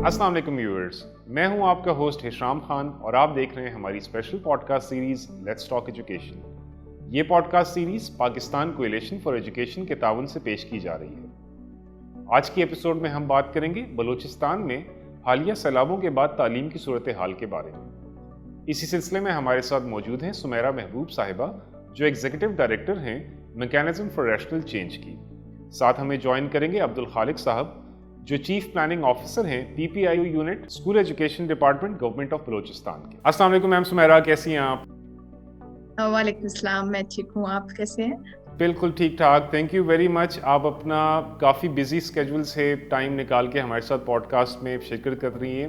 السلام علیکم ویورز، میں ہوں آپ کا ہوسٹ ہشام خان اور آپ دیکھ رہے ہیں ہماری special podcast series let's talk education. یہ podcast series Pakistan coalition for education کے تعاون سے پیش کی جا رہی ہے۔ آج کی ایپیسوڈ میں ہم بات کریں گے بلوچستان میں حالیہ سیلابوں کے بعد تعلیم کی صورتحال کے بارے میں۔ اسی سلسلے میں ہمارے ساتھ موجود ہیں سمیرہ محبوب صاحبہ، جو ایگزیکٹو ڈائریکٹر ہیں میکینزم فار ریشنل چینج کی۔ ساتھ ہمیں جوائن کریں گے عبدالخالق صاحب، جو چیف پلاننگ آفیسر ہیں P P I O unit school education department government of Balochistan کے۔ السلام علیکم میم سمیرہ، کیسی ہیں آپ؟ وعلیکم السلام، میں ٹھیک ہوں، آپ کیسے ہیں؟ بالکل ٹھیک ٹھاک، تھینک یو ویری مچ۔ آپ اپنا کافی بزی اسکیجول سے ٹائم نکال کے ہمارے ساتھ پوڈ کاسٹ میں شرکت کر رہی ہیں،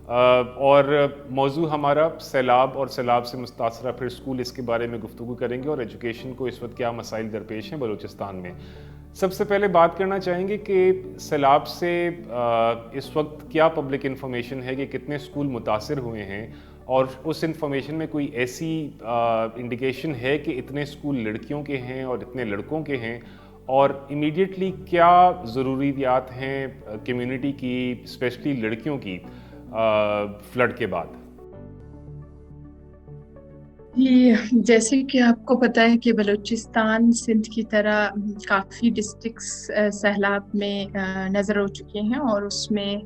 اور موضوع ہمارا سیلاب اور سیلاب سے متاثرہ پھر اسکول، اس کے بارے میں گفتگو کریں گے، اور ایجوکیشن کو اس وقت کیا مسائل درپیش ہیں بلوچستان میں۔ سب سے پہلے بات کرنا چاہیں گے کہ سیلاب سے اس وقت کیا پبلک انفارمیشن ہے کہ کتنے اسکول متاثر ہوئے ہیں، اور اس انفارمیشن میں کوئی ایسی انڈیکیشن ہے کہ اتنے اسکول لڑکیوں کے ہیں اور اتنے لڑکوں کے ہیں، اور امیڈیٹلی کیا ضروریات ہیں کمیونٹی کی، اسپیشلی لڑکیوں کی فلڈ کے بعد؟ جیسے کہ آپ کو پتہ ہے کہ بلوچستان سندھ کی طرح کافی ڈسٹرکٹس سیلاب میں نظر ہو چکے ہیں، اور اس میں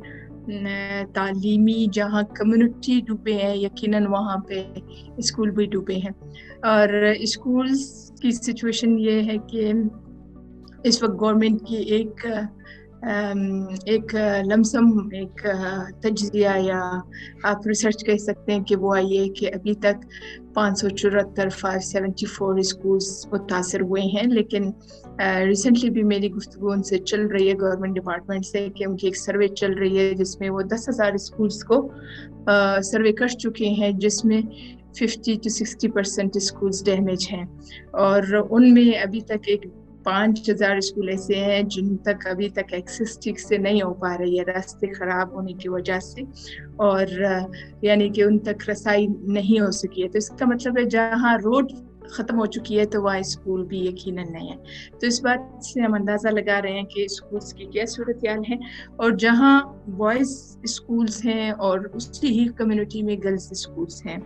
تعلیمی جہاں کمیونٹی ڈوبے ہیں، یقیناً وہاں پہ اسکول بھی ڈوبے ہیں۔ اور اسکولز کی سچویشن یہ ہے کہ اس وقت گورنمنٹ کی ایک لمسم ایک تجزیہ یا آپ ریسرچ کہہ سکتے ہیں کہ وہ آئی ہے کہ ابھی تک 574 اسکولز متاثر ہوئے ہیں، لیکن ریسنٹلی بھی میری گفتگو ان سے چل رہی ہے گورنمنٹ ڈپارٹمنٹ سے کہ ان کی ایک سروے چل رہی ہے جس میں وہ 10,000 اسکولز کو سروے کر چکے ہیں، جس میں 50 to 60% اسکولز ڈیمیج ہیں، اور ان میں ابھی تک 5,000 اسکول ایسے ہیں جن تک ابھی تک ایکسس ٹھیک سے نہیں ہو پا رہی ہے، راستے خراب ہونے کی وجہ سے، اور یعنی کہ ان تک رسائی نہیں ہو سکی ہے۔ تو اس کا مطلب ہے جہاں روڈ ختم ہو چکی ہے تو وہاں اسکول بھی یقیناً نہیں ہے۔ تو اس بات سے ہم اندازہ لگا رہے ہیں کہ اسکولس کی کیا صورتحال ہے، اور جہاں بوائز اسکولس ہیں اور اسی ہی کمیونٹی میں گرلز اسکولس ہیں،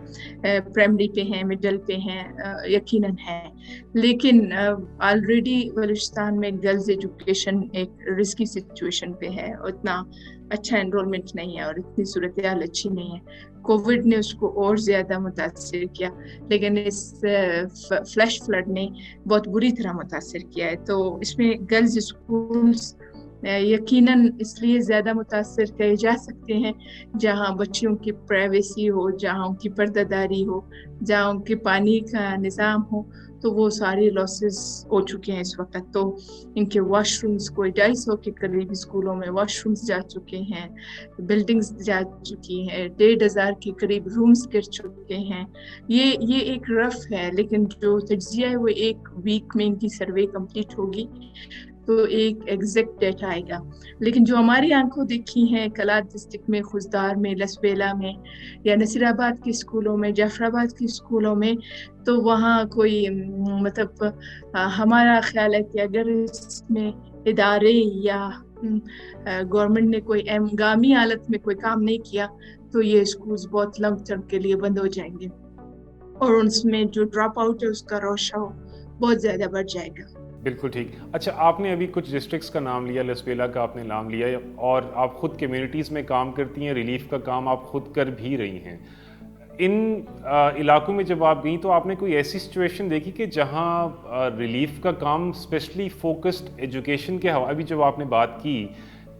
پرائمری پہ ہیں، مڈل پہ ہیں، یقیناً ہیں، لیکن آلریڈی بلوچستان میں گرلز ایجوکیشن ایک رسکی سچویشن پہ ہے، اور اتنا اچھا انرولمنٹ نہیں ہے اور اتنی صورتحال اچھی نہیں ہے۔ کووڈ نے اس کو اور زیادہ متاثر کیا، لیکن اس فلیش فلڈ نے بہت بری طرح متاثر کیا ہے۔ تو اس میں گرلز اسکولز یقیناً اس لیے زیادہ متاثر کہے جا سکتے ہیں جہاں بچیوں کی پرائیویسی ہو، جہاں ان کی پردہ داری ہو، جہاں ان کے پانی کا نظام ہو، تو وہ ساری لاسز ہو چکے ہیں اس وقت۔ تو ان کے واش رومز کوئی 250 کے قریب اسکولوں میں واش رومز جا چکے ہیں، بلڈنگز جا چکی ہیں، 1,500 کے قریب رومز گر چکے ہیں۔ یہ ایک رف ہے، لیکن جو تجزیہ ہے وہ ایک ویک میں ان کی سروے کمپلیٹ ہوگی تو ایک ایگزیکٹ ڈیٹا آئے گا۔ لیکن جو ہماری آنکھوں دیکھی ہیں کلات ڈسٹرکٹ میں، خوزدار میں، لسبیلا میں، یا نصیر آباد کے اسکولوں میں، جعفر آباد کے اسکولوں میں، تو وہاں کوئی مطلب ہمارا خیال ہے کہ اگر اس میں ادارے یا گورنمنٹ نے کوئی ہنگامی حالت میں کوئی کام نہیں کیا تو یہ اسکولز بہت لانگ ٹرم کے لیے بند ہو جائیں گے، اور اس میں جو ڈراپ آؤٹ ہے اس کا روشہ بہت زیادہ بڑھ جائے گا۔ بالکل ٹھیک۔ اچھا، آپ نے ابھی کچھ ڈسٹرکٹس کا نام لیا، لسبیلا کا آپ نے نام لیا، اور آپ خود کمیونٹیز میں کام کرتی ہیں، ریلیف کا کام آپ خود کر بھی رہی ہیں۔ ان علاقوں میں جب آپ گئیں تو آپ نے کوئی ایسی سچویشن دیکھی کہ جہاں ریلیف کا کام اسپیشلی فوکسڈ ایجوکیشن کے حوالے، ابھی جب آپ نے بات کی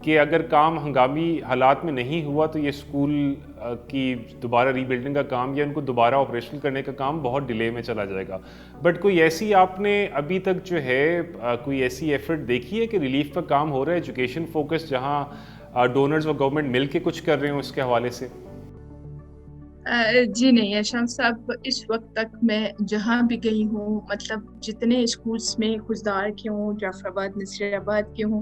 کہ اگر کام ہنگامی حالات میں نہیں ہوا تو یہ اسکول کی دوبارہ ری بلڈنگ کا کام یا ان کو دوبارہ آپریشن کرنے کا کام بہت ڈیلے میں چلا جائے گا، بٹ کوئی ایسی آپ نے ابھی تک جو ہے کوئی ایسی ایفرٹ دیکھی ہے کہ ریلیف کا کام ہو رہا ہے ایجوکیشن فوکس، جہاں ڈونرز اور گورنمنٹ مل کے کچھ کر رہے ہوں اس کے حوالے سے؟ جی نہیں اشام صاحب، اس وقت تک میں جہاں بھی گئی ہوں، مطلب جتنے اسکولس میں خوزدار کے ہوں، جعفر آباد، نصیر آباد کے ہوں،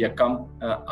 1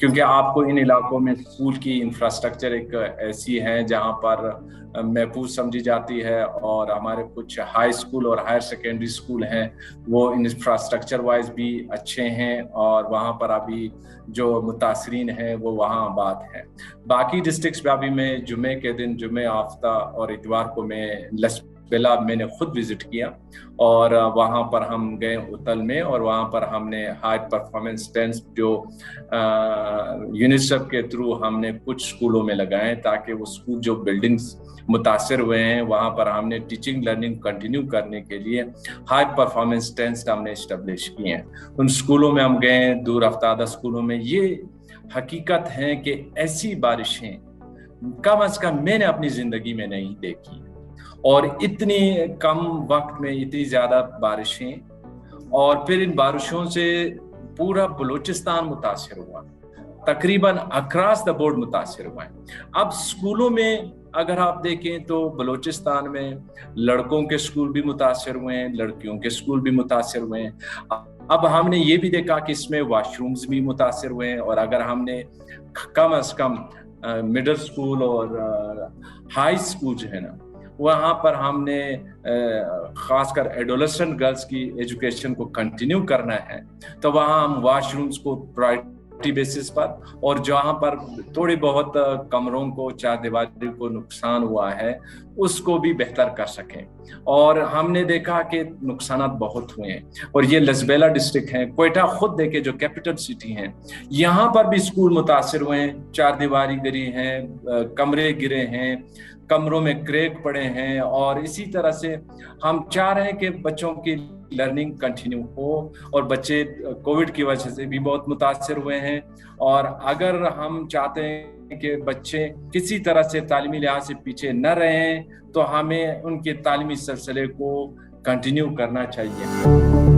کیونکہ آپ کو ان علاقوں میں اسکول کی انفراسٹرکچر ایک ایسی ہے جہاں پر محفوظ سمجھی جاتی ہے، اور ہمارے کچھ ہائی اسکول اور ہائر سیکنڈری اسکول ہیں وہ انفراسٹرکچر وائز بھی اچھے ہیں، اور وہاں پر ابھی جو متاثرین ہیں وہ وہاں آباد ہیں۔ باقی ڈسٹرکٹس میں ابھی میں جمعے کے دن، جمعہ ہفتہ اور اتوار کو میں لسبیلا میں نے خود وزٹ کیا، اور وہاں پر ہم گئے اتل میں، اور وہاں پر ہم نے ہائی پرفارمنس ٹینٹس جو یونیسیف کے تھرو ہم نے کچھ اسکولوں میں لگائے تاکہ وہ اسکول جو بلڈنگس متاثر ہوئے ہیں وہاں پر ہم نے ٹیچنگ لرننگ کنٹینیو کرنے کے لیے ہائی پرفارمنس ٹینٹس ہم نے اسٹیبلش کیے ہیں۔ ان اسکولوں میں ہم گئے، دور افتادہ اسکولوں میں۔ یہ حقیقت ہے کہ ایسی بارشیں کم از کم میں نے اپنی زندگی میں نہیں دیکھی، اور اتنی کم وقت میں اتنی زیادہ بارشیں، اور پھر ان بارشوں سے پورا بلوچستان متاثر ہوا، تقریباً اکراس دا بورڈ متاثر ہوا ہے۔ اب اسکولوں میں اگر آپ دیکھیں تو بلوچستان میں لڑکوں کے اسکول بھی متاثر ہوئے ہیں، لڑکیوں کے اسکول بھی متاثر ہوئے ہیں۔ اب ہم نے یہ بھی دیکھا کہ اس میں واش رومز بھی متاثر ہوئے ہیں، اور اگر ہم نے کم از کم مڈل اسکول اور ہائی اسکول جو ہے نا وہاں پر ہم نے خاص کر ایڈولسنٹ گرلز کی ایجوکیشن کو کنٹینیو کرنا ہے، تو وہاں ہم واش رومز کو پرائرٹی بیسس پر، اور جہاں پر تھوڑی بہت کمروں کو، چار دیواری کو نقصان ہوا ہے اس کو بھی بہتر کر سکیں۔ اور ہم نے دیکھا کہ نقصانات بہت ہوئے ہیں، اور یہ لسبیلا ڈسٹرکٹ ہیں، کوئٹہ خود دیکھے جو کیپٹل سٹی ہیں، یہاں پر بھی اسکول متاثر ہوئے ہیں، چار دیواری گری ہیں، کمرے گرے ہیں، کمروں میں کریک پڑے ہیں، اور اسی طرح سے ہم چاہ رہے ہیں کہ بچوں کی لرننگ کنٹینیو ہو، اور بچے کووڈ کی وجہ سے بھی بہت متاثر ہوئے ہیں، اور اگر ہم چاہتے ہیں کہ بچے کسی طرح سے تعلیمی لحاظ سے پیچھے نہ رہیں تو ہمیں ان کے تعلیمی سلسلے کو کنٹینیو کرنا چاہیے۔